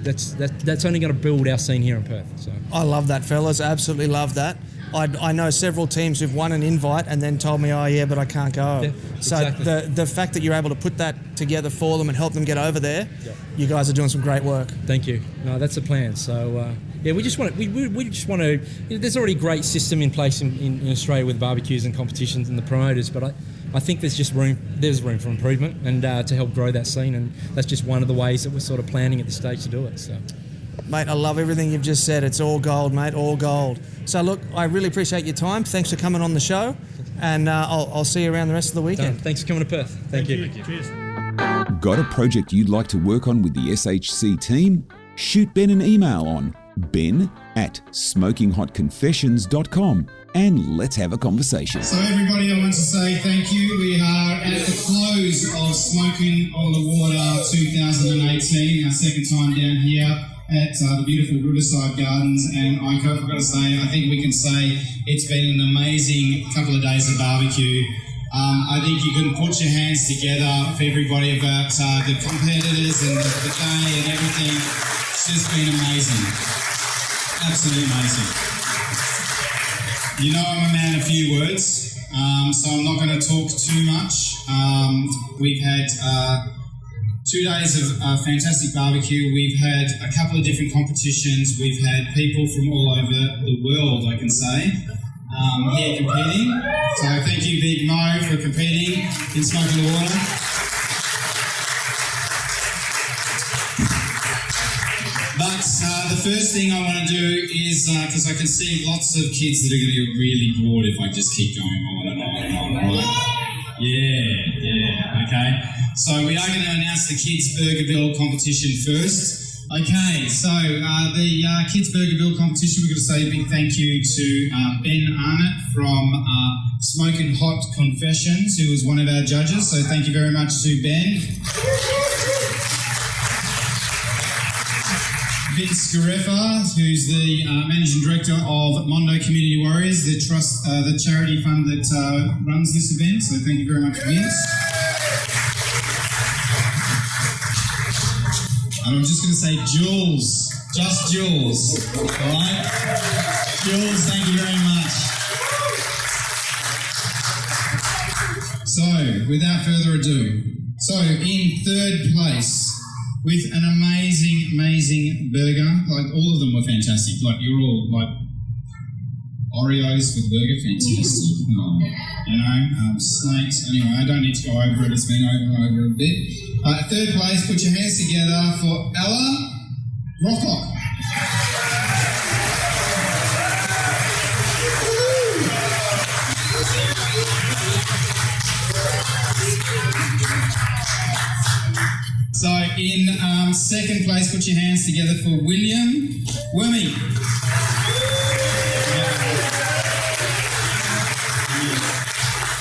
that's only going to build our scene here in Perth. So I love that, fellas. Absolutely love that. I know several teams who've won an invite and then told me, oh yeah, but I can't go. Yeah, so exactly. the fact that you're able to put that together for them and help them get over there, you guys are doing some great work. Thank you. No, that's the plan. So we just want to. We just want to. There's already a great system in place in Australia with barbecues and competitions and the promoters, but I think there's room for improvement and to help grow that scene, and that's just one of the ways that we're sort of planning at this stage to do it. So. Mate, I love everything you've just said. It's all gold, mate, all gold. So look, I really appreciate your time. Thanks for coming on the show, and I'll see you around the rest of the weekend. Thanks for coming to Perth. Thank you. Cheers. Got a project you'd like to work on with the SHC team? Shoot Ben an email on ben@smokinghotconfessions.com and let's have a conversation. So everybody, I want to say thank you. We are at the close of Smokin on the Water 2018, our second time down here at the beautiful Riverside Gardens, and I've got to say, I think we can say it's been an amazing couple of days of barbecue. I think you can put your hands together for everybody about the competitors and the day and everything. It's just been amazing. Absolutely amazing. You know I'm a man of few words, so I'm not going to talk too much. We've had 2 days of fantastic barbecue. We've had a couple of different competitions. We've had people from all over the world, I can say, here competing. So thank you, Big Mo, for competing in Smokin' the Water. But the first thing I want to do is, because I can see lots of kids that are going to get really bored if I just keep going on and on and on, right? Yeah, okay. So we are going to announce the Kids Burger Bill competition first. Okay, so the Kids Burger Bill competition, we're going to say a big thank you to Ben Arnott from Smokin' Hot Confessions, who was one of our judges. So thank you very much to Ben. Vince Scarefa, who's the Managing Director of Mondo Community Warriors, the charity fund that runs this event. So thank you very much, Vince. And I'm just going to say Jules, just Jules, all right? Jules, thank you very much. So, without further ado, so in third place, with an amazing burger, like all of them were fantastic, like you're all like Oreos with burger, fantastic, you know, snakes, anyway, I don't need to go over it, it's been over and over a bit. Third place, put your hands together for Ella Rothlock. So in second place, put your hands together for William Wormy.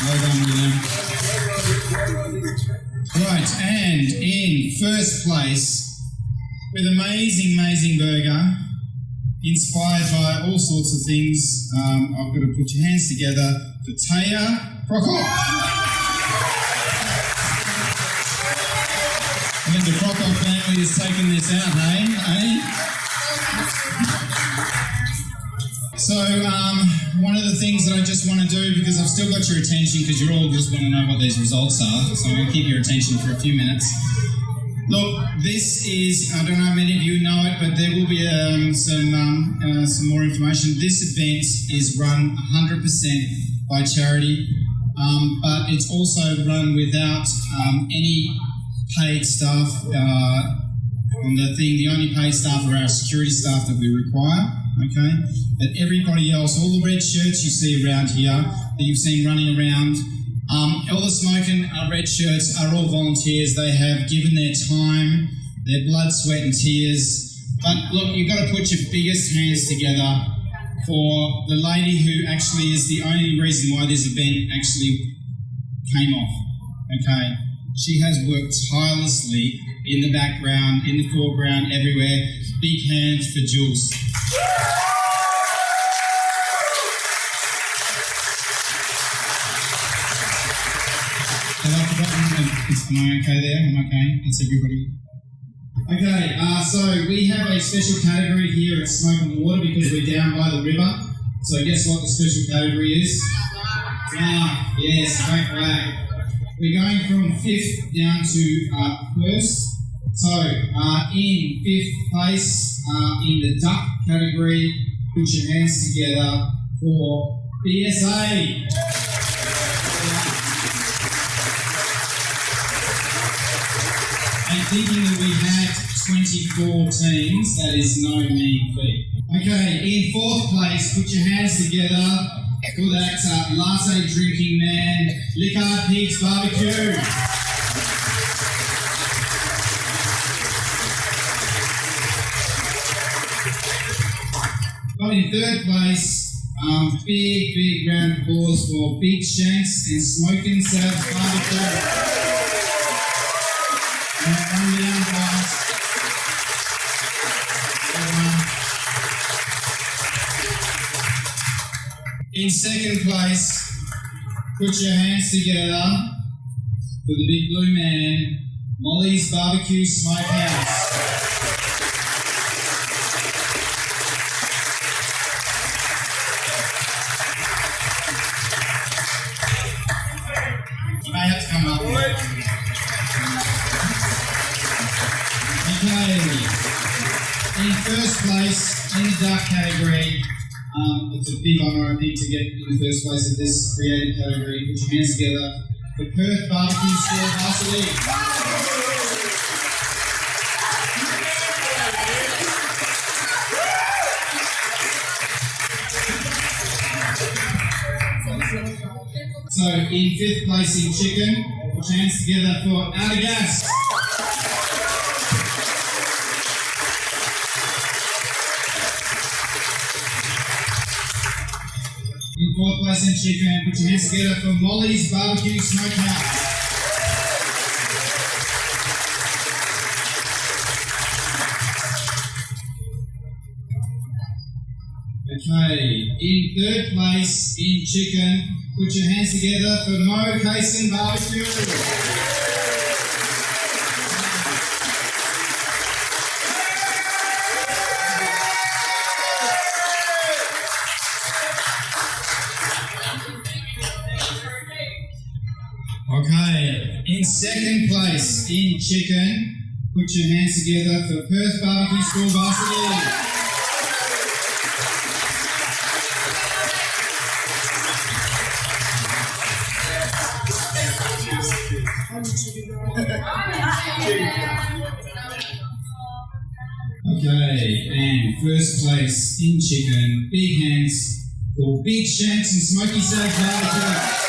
Well done, William. Right, and in first place, with amazing burger, inspired by all sorts of things, I've got to put your hands together for Taya Prokop. I think the Prokop family has taken this out, hey? So, one of the things that I just want to do, because I've still got your attention, because you all just want to know what these results are, so I'm going to keep your attention for a few minutes. Look, this is, I don't know how many of you know it, but there will be some more information. This event is run 100% by charity, but it's also run without any paid staff on the thing. The only paid staff are our security staff that we require, okay? But everybody else, all the red shirts you see around here that you've seen running around, all the Smokin' red shirts are all volunteers. They have given their time, their blood, sweat and tears. But look, you've got to put your biggest hands together for the lady who actually is the only reason why this event actually came off, okay? She has worked tirelessly in the background, in the foreground, everywhere. Big hands for Jules. Am I okay there? Am I okay? That's everybody. Okay, so we have a special category here at Smokin' the Water because we're down by the river. So guess what the special category is? Yes, whack. We're going from 5th down to 1st. So in 5th place in the duck category, put your hands together for BSA. And thinking that we had 24 teams, that is no mean feat. Okay, in 4th place, put your hands together for that latte drinking man, Lickard Pigs Barbecue. But in 3rd place, big round of applause for Big Shanks and Smokin Barbecue. And run down, guys. In 2nd place, put your hands together for the big blue man, Molly's Barbecue Smokehouse. You may have to come up here. Okay. In 1st place, in the duck category, it's a big honour, I think, to get in the 1st place of this creative category. Put your hands together for Perth Barbecue Store Varsity. So, in 5th place in chicken, put your hands together for Out of Gas. In 4th place in chicken, put your hands together for Molly's Barbecue Smokehouse. Okay, in 3rd place in chicken, put your hands together for Mo Cason Barbecue. Okay, in 2nd place in chicken, put your hands together for Perth Barbecue School Varsity. Okay, and 1st place in chicken, big hands for Big Shanks and Smoky Sag Barbecue.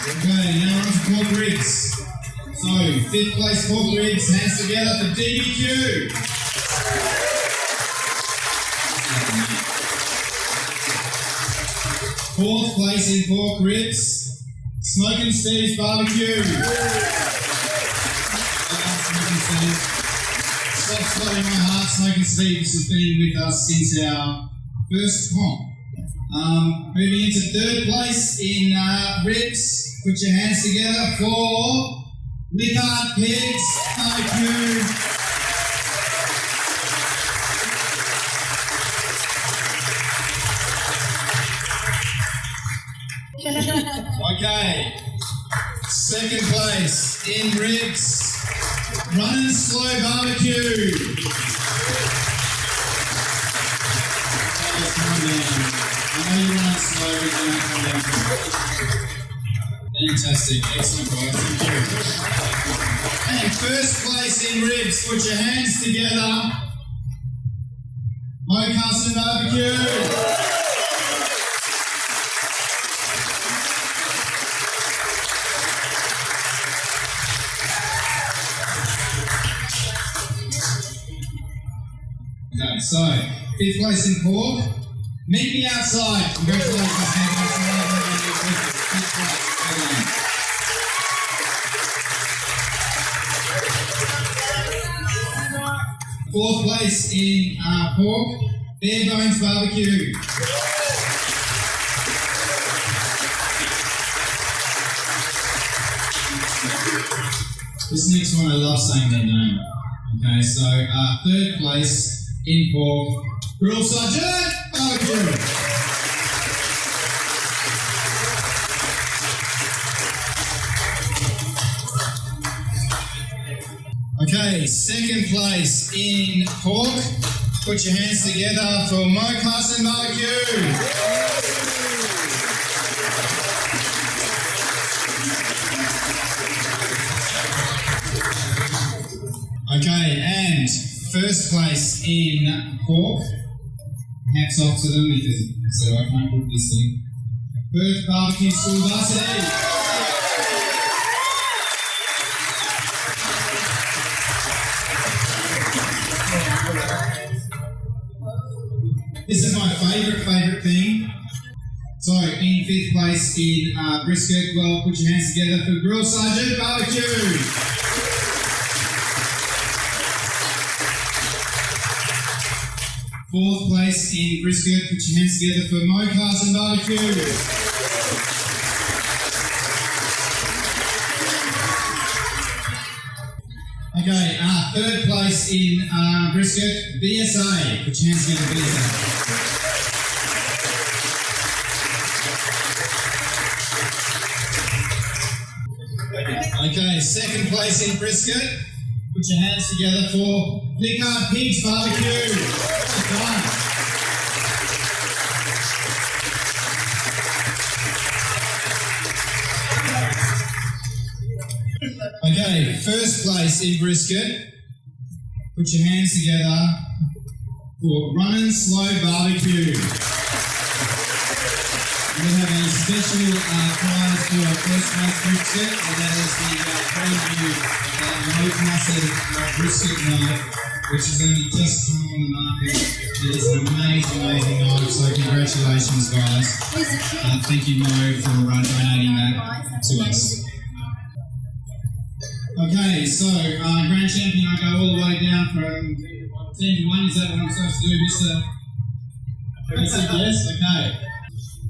Okay, now on to pork ribs. So, 5th place pork ribs, hands together for DBQ. 4th place in pork ribs, Smokin Steve's Barbecue. Soft spot in my heart, Smokin Steve's has been with us since our first comp. Moving into 3rd place in ribs, put your hands together for Lickard Pigs Barbecue. Okay, 2nd place in ribs, Runnin' Slow Barbecue. I know you run slow, but you don't come down. Fantastic, excellent guys, thank you. And 1st place in ribs, put your hands together. Mo Cason Barbecue. Okay, so 5th place in pork. Meet me outside. Congratulations, man. Fourth place in pork, Bare Bones Barbecue. This next one, I love saying their name. Okay, so third place in pork, Grill Sergeant Barbecue. Okay, second place in pork. Put your hands together for Mo Carson Barbecue. Okay, and first place in pork. Hats off to them because so I can't book this thing. Perth Barbecue School Varsity. This is my favourite thing. So, in fifth place in brisket, well, put your hands together for Grill Sergeant Barbecue. Fourth place in brisket, put your hands together for Mo Carson Barbecue. Okay, third place in brisket, BSA. Put your hands together, BSA. Okay, second place in brisket. Put your hands together for Lickard Pigs Barbecue. Okay, first place in brisket. Put your hands together for Runnin' Slow Barbecue. We have a special prize for our first place brisket, and that is the brand new low-muscle brisket knife, which has only just come on the market. It is an amazing knife, so congratulations, guys. Thank you, Mo, for donating that to us. Okay, so Grand Champion, I go all the way down from 10 to 1. Is that what I'm supposed to do, Mr. That's it, yes? Okay.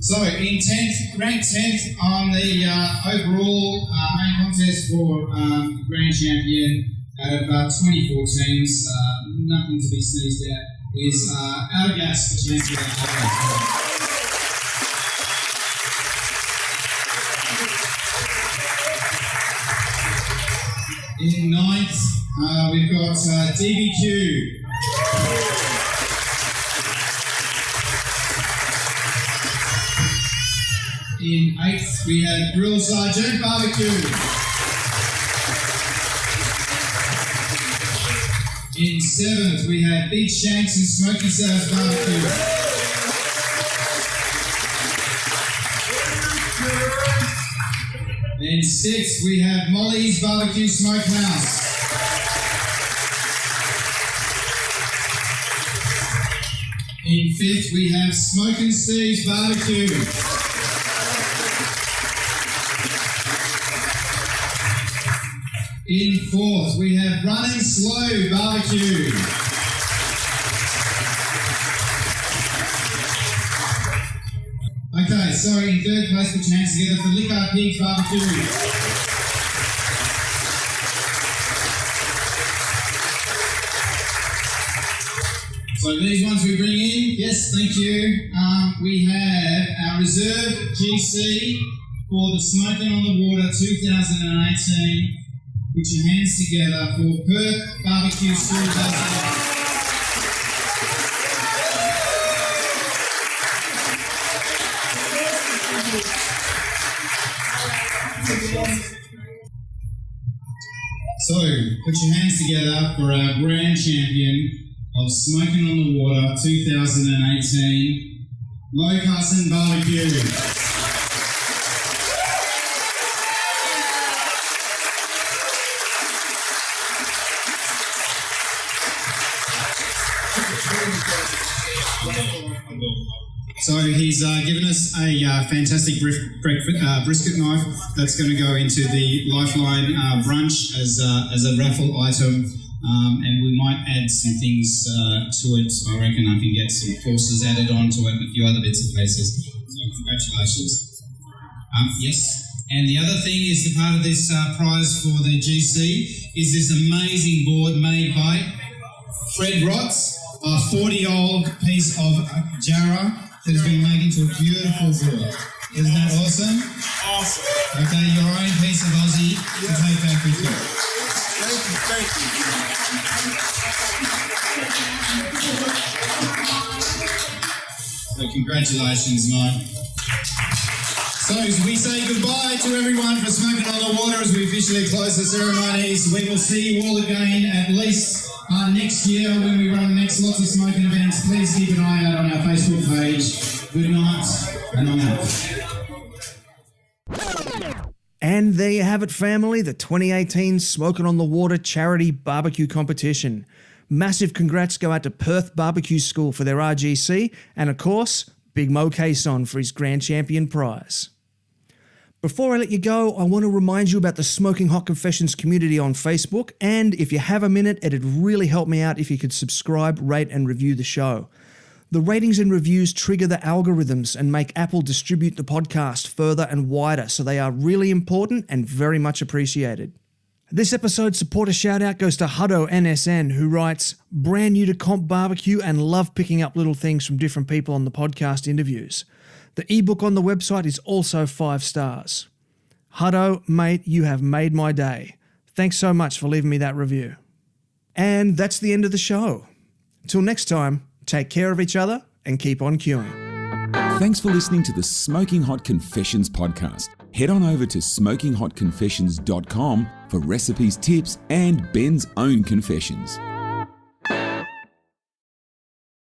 So, in 10th, ranked 10th on the overall main contest for Grand Champion out of 24 teams, nothing to be sneezed at, is Out of Gas, which means in 9th, we've got BBQ. In 8th, we have Grill Sergeant Barbecue. In 7th, we have Big Shanks and Smoky Sauce Barbecue. In 6th, we have Molly's Barbecue Smokehouse. In 5th, we have Smokin' Steve's Barbecue. In 4th, we have Running Slow Barbecue. Okay, so in 3rd place, put your hands together for Lickard Pigs Barbecue. So these ones we bring in, yes, thank you. We have our reserve GC for the Smokin on the Water 2018. Put your hands together for Perth Barbecue School Varsity. So, put your hands together for our Grand Champion of Smokin on the Water 2018, Mo Carson Barbecue. So he's given us a fantastic brisket knife that's going to go into the Lifeline brunch as a raffle item. And we might add some things to it. I reckon I can get some courses added onto it and a few other bits and pieces. So congratulations. Yes. And the other thing is the part of this prize for the GC is this amazing board made by Fred Rotz, a 40-year-old piece of jarrah that has been made into a beautiful board. Isn't that awesome? Awesome. Okay, your own piece of Aussie to take back with you. Thank you. So congratulations, mate. So we say goodbye to everyone for Smoking on the Water as we officially close the ceremonies. We will see you all again at least next year when we run next lots of smoking events. Please keep an eye out on our Facebook page. Good night, and I'm out. And there you have it, family, the 2018 Smokin' on the Water Charity BBQ Competition. Massive congrats go out to Perth Barbecue School for their RGC, and of course, Big Mo Cason for his Grand Champion prize. Before I let you go, I want to remind you about the Smoking Hot Confessions community on Facebook, and if you have a minute, it'd really help me out if you could subscribe, rate and review the show. The ratings and reviews trigger the algorithms and make Apple distribute the podcast further and wider, so they are really important and very much appreciated. This episode's supporter shout-out goes to Hutto NSN, who writes, brand new to comp barbecue and love picking up little things from different people on the podcast interviews. The ebook on the website is also 5 stars. Hutto, mate, you have made my day. Thanks so much for leaving me that review. And that's the end of the show. Till next time, take care of each other and keep on queuing. Thanks for listening to the Smoking Hot Confessions podcast. Head on over to smokinghotconfessions.com for recipes, tips, and Ben's own confessions.